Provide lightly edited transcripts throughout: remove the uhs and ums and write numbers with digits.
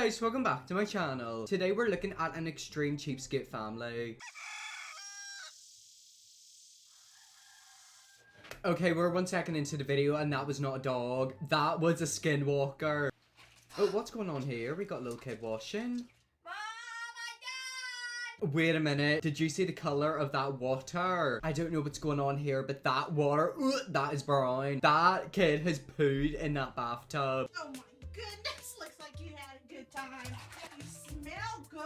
guys, welcome back to my channel. Today we're looking at an extreme cheapskate family. Okay, we're 1 second into the video and that was not a dog. That was a skinwalker. Oh, what's going on here? We got a little kid washing. Wait a minute, did you see the color of that water? I don't know what's going on here, but that water, that is brown. That kid has pooed in that bathtub. Oh my goodness, looks like you had a good time. You smell good.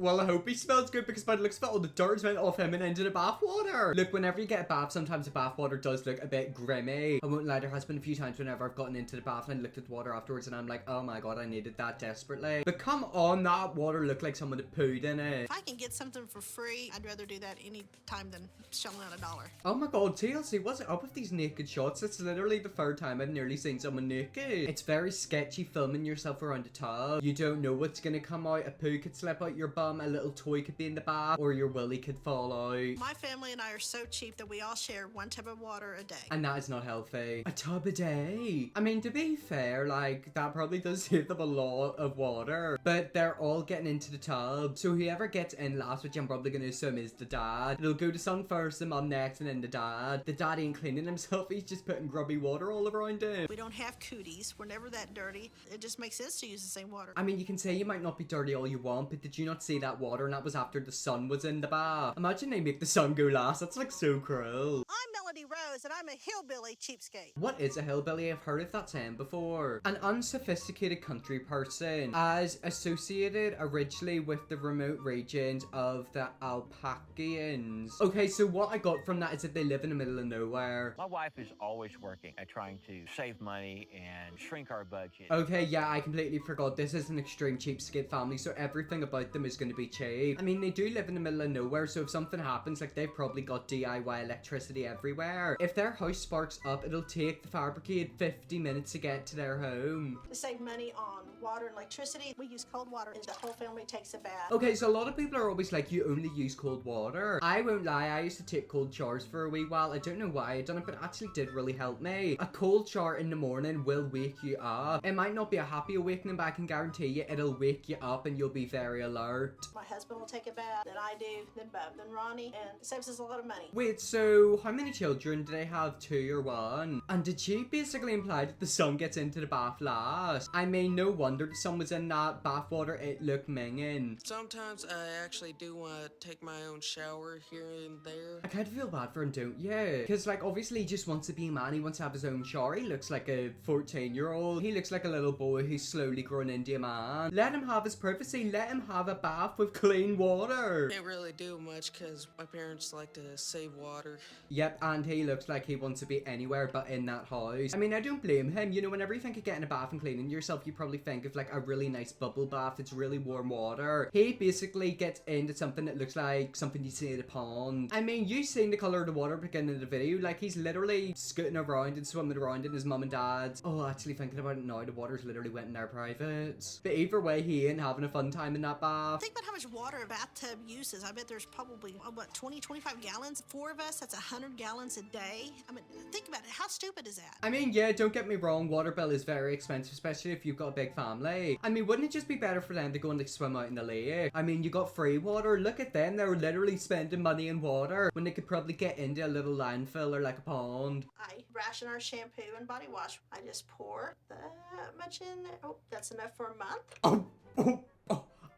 Well, I hope he smells good because by the looks of it, all the dirt went off him and into the bath water. Look, whenever you get a bath, sometimes the bath water does look a bit grimy. I won't lie, there has been a few times whenever I've gotten into the bath and I looked at the water afterwards and I'm like, oh my god, I needed that desperately. But come on, that water looked like someone had pooed in it. If I can get something for free, I'd rather do that any time than shelling out $1. Oh my god, TLC, what's it up with these naked shots? It's literally the third time I've nearly seen someone naked. It's very sketchy filming yourself around a tub. You don't know what's gonna come out. A poo could slip out your bum, a little toy could be in the bath, or your willy could fall out. My family and I are so cheap that we all share 1 tub of water a day. And that is not healthy. A tub a day. I mean, to be fair, like, that probably does save them a lot of water. But they're all getting into the tub. So whoever gets in last, which I'm probably going to assume is the dad, it'll go to son first, the mum next, and then the dad. The dad ain't cleaning himself. He's just putting grubby water all around him. We don't have cooties. We're never that dirty. It just makes sense to use the same water. I mean, you can say you might not be dirty all you want, but did you not see that water? And that was after the sun was in the bath. Imagine they make the sun go last. That's like so cruel. I'm Melody Rose, and I'm a hillbilly cheapskate. What is a hillbilly? I've heard of that term before. An unsophisticated country person, as associated originally with the remote regions of the Alpacians. Okay, so what I got from that is that they live in the middle of nowhere. My wife is always working at trying to save money and shrink our budget. Okay, yeah, I completely forgot. This is an extreme cheapskate family, so everything about them is going to be cheap. I mean, they do live in the middle of nowhere, so if something happens, like, they've probably got DIY electricity everywhere. If their house sparks up, it'll take the fire brigade 50 minutes to get to their home. To save money on water and electricity, we use cold water, and the whole family takes a bath. Okay, so a lot of people are always like, you only use cold water. I won't lie, I used to take cold showers for a wee while. I don't know why I done it, but it actually did really help me. A cold shower in the morning will wake you up. It might not be a happy awakening, but I can guarantee you it'll wake you up and you'll be very alert. My husband will take a bath, then I do, then Bub, then Ronnie, and it saves us a lot of money. Wait, so how many children do they have? 2 or 1? And did she basically imply that the son gets into the bath last? I mean, no wonder the son was in that bath water. It looked minging. Sometimes I actually do want to take my own shower here and there. I kind of feel bad for him, don't you? Because, like, obviously he just wants to be a man. He wants to have his own shower. He looks like a 14-year-old. He looks like a little boy who's slowly growing into a man. Let him have his privacy. Let him have a bath with clean water. Can't really do much because my parents like to save water. Yep, and he looks like he wants to be anywhere but in that house. I mean, I don't blame him. You know, whenever you think of getting a bath and cleaning yourself, you probably think of like a really nice bubble bath. It's really warm water. He basically gets into something that looks like something you see at a pond. I mean, you seen the color of the water beginning of the video. Like, he's literally scooting around and swimming around in his mum and dad's. Oh, actually thinking about it now, the water's literally went in their privates. But either way, he ain't having a fun time in that bath. Think about how much water a bathtub uses. I bet there's probably, what, 20, 25 gallons? 4 of us, that's 100 gallons a day. I mean, think about it. How stupid is that? I mean, yeah, don't get me wrong, water bill is very expensive, especially if you've got a big family. I mean, wouldn't it just be better for them to go and like swim out in the lake? I mean, you got free water. Look at them. They're literally spending money in water when they could probably get into a little landfill or like a pond. I ration our shampoo and body wash. I just pour that much in there. Oh, that's enough for a month. Oh.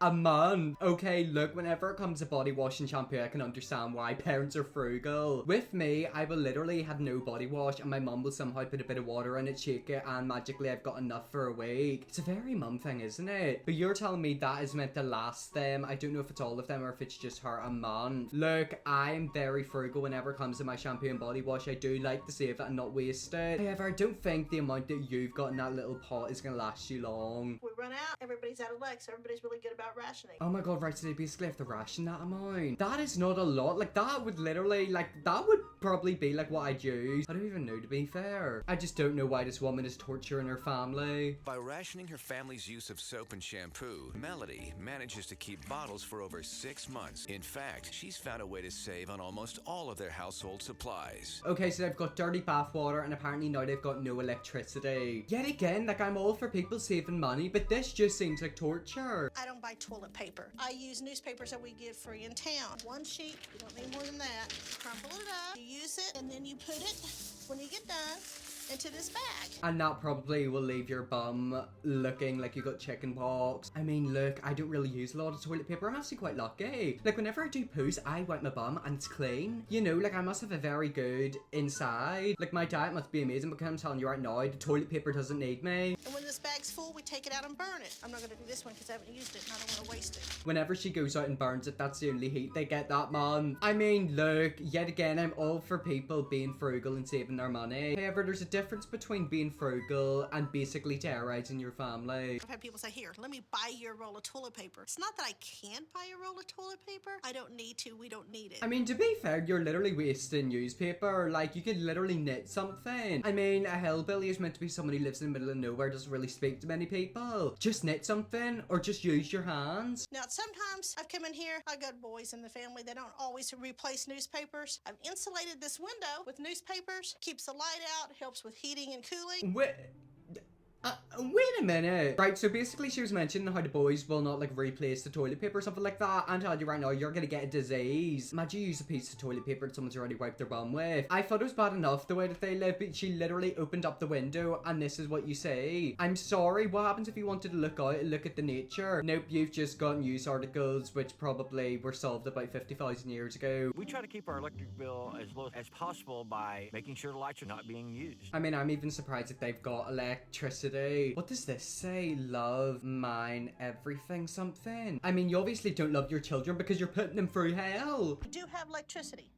A month. Okay, look, whenever it comes to body wash and shampoo, I can understand why parents are frugal. With me, I will literally have no body wash and my mum will somehow put a bit of water in it, shake it, and magically I've got enough for a week. It's a very mum thing, isn't it? But you're telling me that is meant to last them. I don't know if it's all of them or if it's just her a month. Look, I'm very frugal whenever it comes to my shampoo and body wash. I do like to save it and not waste it. However, I don't think the amount that you've got in that little pot is gonna last you long. We run out, everybody's out of luck, so everybody's really good about rationing. Oh my god, right, so they basically have to ration that amount. That is not a lot. Like, that would literally, like, that would probably be, like, what I'd use. I don't even know, to be fair. I just don't know why this woman is torturing her family. By rationing her family's use of soap and shampoo, Melody manages to keep bottles for over 6 months. In fact, she's found a way to save on almost all of their household supplies. Okay, so they've got dirty bath water, and apparently now they've got no electricity. Yet again, like, I'm all for people saving money, but this just seems like torture. I don't buy toilet paper. I use newspapers that we get free in town. One sheet, you don't need more than that. Crumple it up, you use it, and then you put it, when you get done, into this bag. And that probably will leave your bum looking like you got chicken pox. I mean, look, I don't really use a lot of toilet paper. I'm actually quite lucky. Like, whenever I do poos, I wipe my bum and it's clean. You know, like, I must have a very good inside. Like, my diet must be amazing because I'm telling you right now, the toilet paper doesn't need me. And when this bag's full, we take it out and burn it. I'm not gonna do this one because I haven't used it and I don't want to waste it. Whenever she goes out and burns it, that's the only heat they get, that man. I mean, look, yet again, I'm all for people being frugal and saving their money. However, there's a difference between being frugal and basically terrorizing your family. I've had people say, here, let me buy you a roll of toilet paper. It's not that I can't buy a roll of toilet paper. I don't need to. We don't need it. I mean, to be fair, you're literally wasting newspaper. Like, you could literally knit something. I mean, a hillbilly is meant to be someone who lives in the middle of nowhere, doesn't really speak to many people. Just knit something or just use your hands. Now, sometimes I've come in here, I've got boys in the family. They don't always replace newspapers. I've insulated this window with newspapers. Keeps the light out, helps with heating and cooling. Wait a minute. Right, so basically she was mentioning how the boys will not, like, replace the toilet paper or something like that. I'm telling you right now, you're gonna get a disease. Imagine you use a piece of toilet paper that someone's already wiped their bum with. I thought it was bad enough the way that they live, but she literally opened up the window and this is what you see. I'm sorry, what happens if you wanted to look out and look at the nature? Nope, you've just got news articles which probably were solved about 50,000 years ago. We try to keep our electric bill as low as possible by making sure the lights are not being used. I mean, I'm even surprised that they've got electricity. What does this say? Love, mine, everything, something. I mean, you obviously don't love your children because you're putting them through hell. We do have electricity.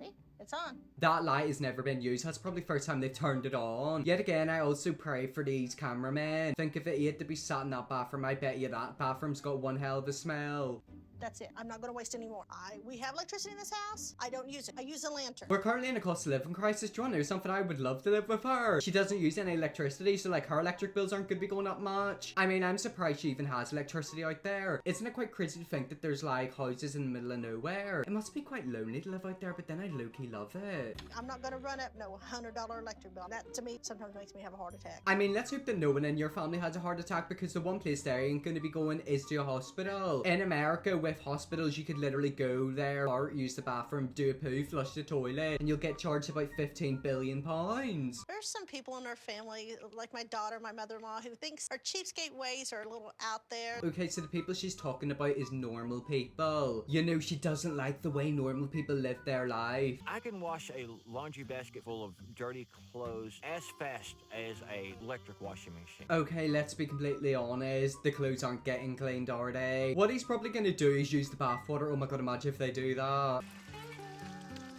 See? It's on. That light has never been used. That's probably the first time they've turned it on. Yet again, I also pray for these cameramen. Think if it had to be sat in that bathroom, I bet you that bathroom's got one hell of a smell. That's it. I'm not going to waste any more. We have electricity in this house. I don't use it. I use a lantern. We're currently in a cost of living crisis. Do you want to know something? I would love to live with her. She doesn't use any electricity, so like her electric bills aren't going to be going up much. I mean, I'm surprised she even has electricity out there. Isn't it quite crazy to think that there's like houses in the middle of nowhere? It must be quite lonely to live out there, but then I low-key love it. I'm not going to run up no $100 electric bill. That to me sometimes makes me have a heart attack. I mean, let's hope that no one in your family has a heart attack because the one place there ain't going to be going is to a hospital. In America, with hospitals, you could literally go there or use the bathroom, do a poo, flush the toilet, and you'll get charged about £15 billion. There's some people in our family, like my daughter, my mother-in-law, who thinks our cheapskate ways are a little out there. Okay, so the people she's talking about is normal people. You know, she doesn't like the way normal people live their life. I can wash a laundry basket full of dirty clothes as fast as a electric washing machine. Okay, let's be completely honest. The clothes aren't getting cleaned, are they? What he's probably gonna do is use the bathwater. Oh my god, imagine if they do that.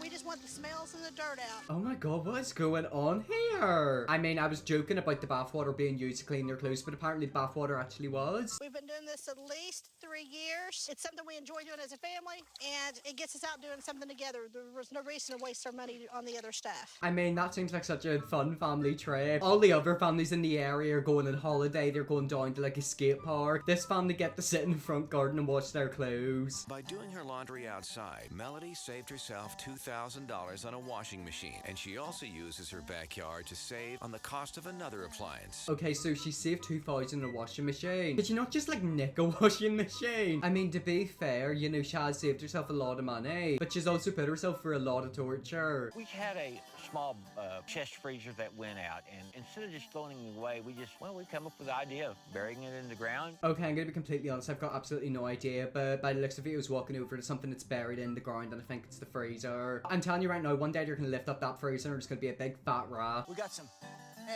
We just want the smells and the dirt out. Oh my god, what is going on here? I mean, I was joking about the bathwater being used to clean their clothes, but apparently the bathwater actually was. We've been doing this at least 3 years. It's something we enjoy doing as a family, and it gets us out doing something together. There was no reason to waste our money on the other stuff. I mean, that seems like such a fun family trip. All the other families in the area are going on holiday. They're going down to like a skate park. This family get to sit in the front garden and wash their clothes. By doing her laundry outside, Melody saved herself $2,000 on a washing machine, and she also uses her backyard to save on the cost of another appliance. Okay, so she saved $2,000 in a washing machine. Could you not just like nick a washing machine? I mean, to be fair, you know, she has saved herself a lot of money, but she's also put herself through a lot of torture. We had a small chest freezer that went out, and instead of just throwing it away, we come up with the idea of burying it in the ground. Okay, I'm gonna be completely honest, I've got absolutely no idea, but by the looks of it, I was walking over to something that's buried in the ground, and I think it's the freezer. I'm telling you right now, one day you're gonna lift up that freezer, and there's gonna be a big fat rat. We got some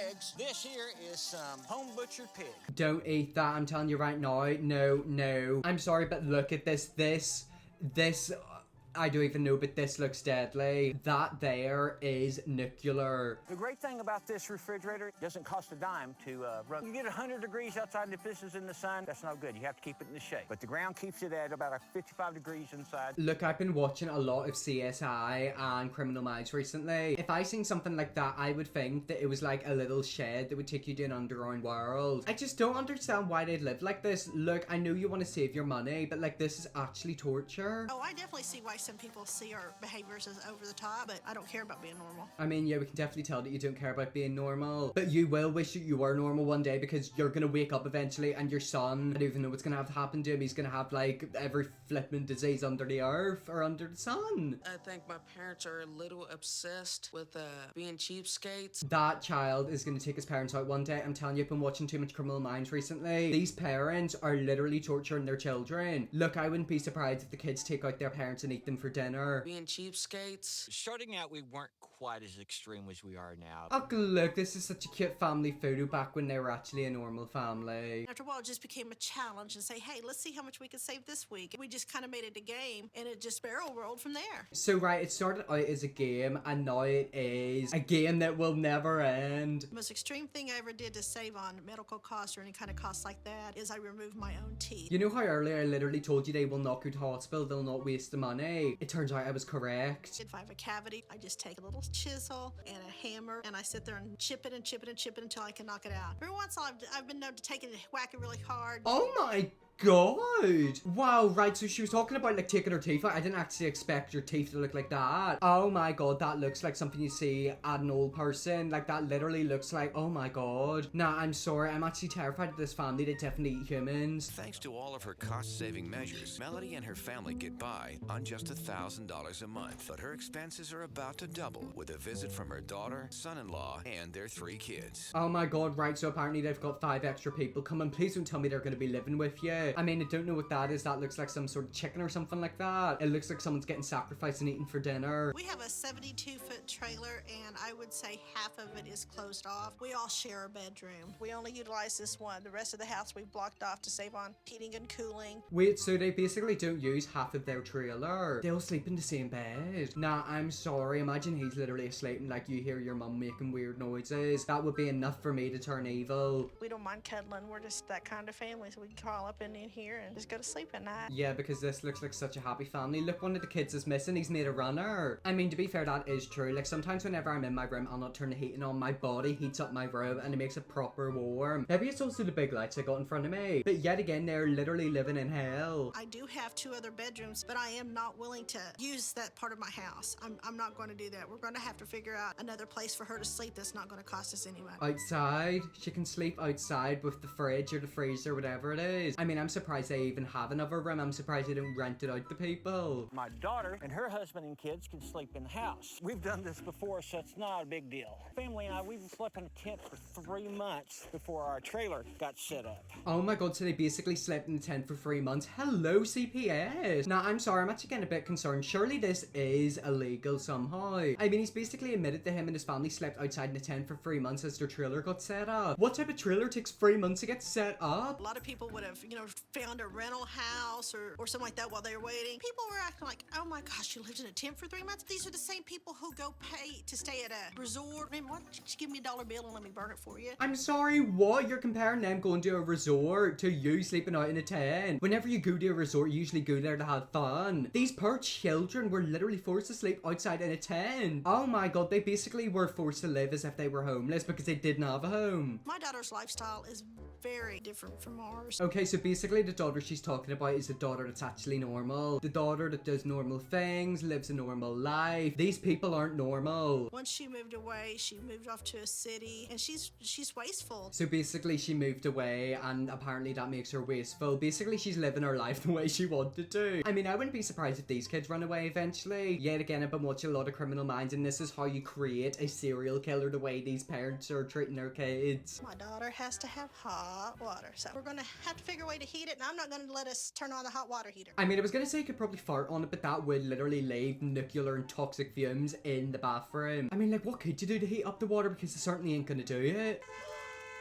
eggs. This here is some home butchered pig. Don't eat that, I'm telling you right now. No. I'm sorry, but look at this. I don't even know, but this looks deadly. That there is nuclear. The great thing about this refrigerator, it doesn't cost a dime to run. You get 100 degrees outside, and if this is in the sun, that's not good. You have to keep it in the shade. But the ground keeps it at about 55 degrees inside. Look, I've been watching a lot of CSI and Criminal Minds recently. If I seen something like that, I would think that it was like a little shed that would take you to an underground world. I just don't understand why they'd live like this. Look, I know you want to save your money, but like this is actually torture. Oh, I definitely see why some people see our behaviors as over the top, but I don't care about being normal. I mean, yeah, we can definitely tell that you don't care about being normal, but you will wish that you were normal one day because you're gonna wake up eventually and your son, I don't even know what's gonna have to happen to him. He's gonna have like every flipping disease under the earth or under the sun. I think my parents are a little obsessed with being cheapskates. That child is gonna take his parents out one day. I'm telling you, I've been watching too much Criminal Minds recently. These parents are literally torturing their children. Look, I wouldn't be surprised if the kids take out their parents and eat them for dinner. Being cheapskates. Starting out, we weren't quite as extreme as we are now. Oh, look, this is such a cute family photo back when they were actually a normal family. After a while, it just became a challenge and say, hey, let's see how much we can save this week. We just kind of made it a game, and it just barrel rolled from there. So, right, it started out as a game, and now it is a game that will never end. The most extreme thing I ever did to save on medical costs or any kind of costs like that is I removed my own teeth. You know how earlier I literally told you they will not go to hospital, they'll not waste the money? It turns out I was correct. If I have a cavity, I just take a little chisel and a hammer, and I sit there and chip it and chip it and chip it until I can knock it out. Every once in a while, I've been known to take it and whack it really hard. Oh my God. Wow, right, so she was talking about like taking her teeth out. I didn't actually expect your teeth to look like that. Oh my God, that looks like something you see at an old person. Like that literally looks like, oh my God. Nah, I'm sorry, I'm actually terrified of this family. They definitely eat humans. Thanks to all of her cost-saving measures, Melody and her family get by on just $1,000 a month. But her expenses are about to double with a visit from her daughter, son-in-law, and their 3 kids. Oh my God, right, so apparently they've got 5 extra people coming. Please don't tell me they're going to be living with you. I mean, I don't know what that is. That looks like some sort of chicken or something like that. It looks like someone's getting sacrificed and eaten for dinner. We have a 72-foot trailer, and I would say half of it is closed off. We all share a bedroom. We only utilize this one. The rest of the house we blocked off to save on heating and cooling. Wait, so they basically don't use half of their trailer? They all sleep in the same bed? Nah, I'm sorry. Imagine he's literally asleep and like you hear your mum making weird noises. That would be enough for me to turn evil. We don't mind cuddling. We're just that kind of family, so we can crawl up in here and just go to sleep at night. Yeah, because this looks like such a happy family. Look, one of the kids is missing. He's made a runner. I mean, to be fair, that is true. Like, sometimes whenever I'm in my room, I'll not turn the heating on. My body heats up my room and it makes it proper warm. Maybe it's also the big lights I got in front of me. But yet again, they're literally living in hell. I do have 2 other bedrooms, but I am not willing to use that part of my house. I'm not going to do that. We're going to have to figure out another place for her to sleep that's not going to cost us any money. Outside? She can sleep outside with the fridge or the freezer, whatever it is. I mean, I'm surprised they even have another room. I'm surprised they don't rent it out to people. My daughter and her husband and kids can sleep in the house. We've done this before, so it's not a big deal. Family and I, we've slept in a tent for 3 months before our trailer got set up. Oh my God, so they basically slept in the tent for 3 months. Hello, CPS. Now, I'm sorry, I'm actually getting a bit concerned. Surely this is illegal somehow. I mean, he's basically admitted that him and his family slept outside in the tent for 3 months as their trailer got set up. What type of trailer takes 3 months to get set up? A lot of people would have, found a rental house or something like that while they were waiting. People were acting like, oh my gosh, you lived in a tent for 3 months? These are the same people who go pay to stay at a resort. I mean, why don't you just give me $1 bill and let me burn it for you? I'm sorry, what? You're comparing them going to a resort to you sleeping out in a tent. Whenever you go to a resort, you usually go there to have fun. These poor children were literally forced to sleep outside in a tent. Oh my God, they basically were forced to live as if they were homeless because they didn't have a home. My daughter's lifestyle is very different from ours. Okay, so basically the daughter she's talking about is a daughter that's actually normal. The daughter that does normal things, lives a normal life. These people aren't normal. Once she moved away, she moved off to a city, and she's wasteful. So basically she moved away and apparently that makes her wasteful. Basically she's living her life the way she wanted to. I mean, I wouldn't be surprised if these kids run away eventually. Yet again, I've been watching a lot of Criminal Minds and this is how you create a serial killer, the way these parents are treating their kids. My daughter has to have hot water, so we're gonna have to figure a way to heat it, and I'm not gonna let us turn on the hot water heater. I mean, I was gonna say you could probably fart on it, but that would literally leave nuclear and toxic fumes in the bathroom. I mean, like, what could you do to heat up the water? Because it certainly ain't gonna do it.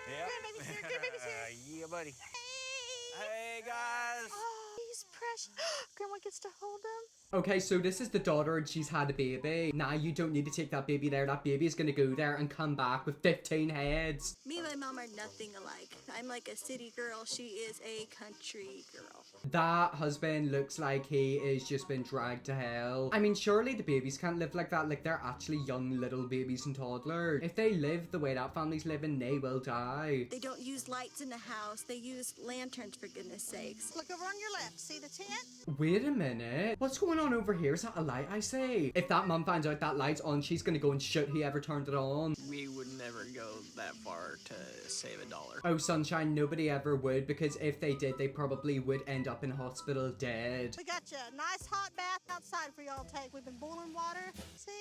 Yeah. Grandbaby's here, grandbaby's here. Yeah, buddy. Hey! Hey, guys. Oh, he's precious. Grandma gets to hold him. Okay, so this is the daughter and she's had a baby. Nah, you don't need to take that baby there. That baby is gonna go there and come back with 15 heads. Me and my mom are nothing alike. I'm like a city girl. She is a country girl. That husband looks like he is just been dragged to hell. I mean, surely the babies can't live like that. Like, they're actually young little babies and toddlers. If they live the way that family's living, they will die. They don't use lights in the house. They use lanterns, for goodness sakes. Look over on your left. See the tent? Wait a minute. What's going on over here? Is that a light I say? If that mum finds out that light's on, she's gonna go and shoot whoever turned it on. We would never go that far to save $1. Oh, sunshine, nobody ever would, because if they did, they probably would end up in hospital dead. We got you a nice hot bath outside for y'all to take. We've been boiling water. See?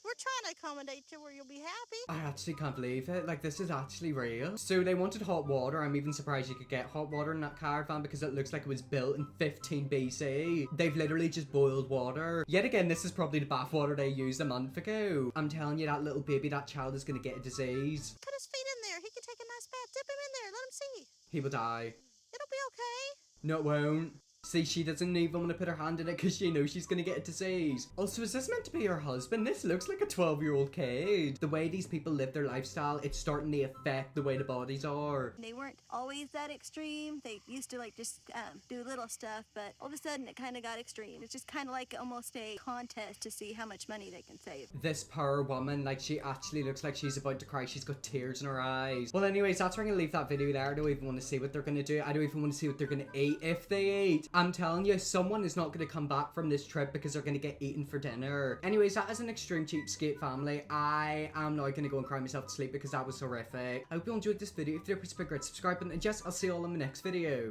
We're trying to accommodate you where you'll be happy. I actually can't believe it. Like, this is actually real. So they wanted hot water. I'm even surprised you could get hot water in that caravan because it looks like it was built in 15 BC. They've literally just boiled water. Yet again, this is probably the bath water they used a month ago. I'm telling you, that little baby, that child is going to get a disease. Put his feet in there. He can take a nice bath. Dip him in there. Let him see. He will die. It'll be okay. No, it won't. See, she doesn't even want to put her hand in it because she knows she's going to get a disease. Also, is this meant to be her husband? This looks like a 12-year-old kid. The way these people live their lifestyle, it's starting to affect the way the bodies are. They weren't always that extreme. They used to like just do little stuff, but all of a sudden it kind of got extreme. It's just kind of like almost a contest to see how much money they can save. This poor woman, like, she actually looks like she's about to cry. She's got tears in her eyes. Well, anyways, that's where I'm gonna leave that video there. I don't even want to see what they're gonna do. I don't even want to see what they're gonna eat if they eat. I'm telling you, someone is not gonna come back from this trip because they're gonna get eaten for dinner. Anyways, that is an extreme cheapskate family. I am now gonna go and cry myself to sleep because that was horrific. I hope you enjoyed this video. If you did, please subscribe and yes, I'll see you all in the next video.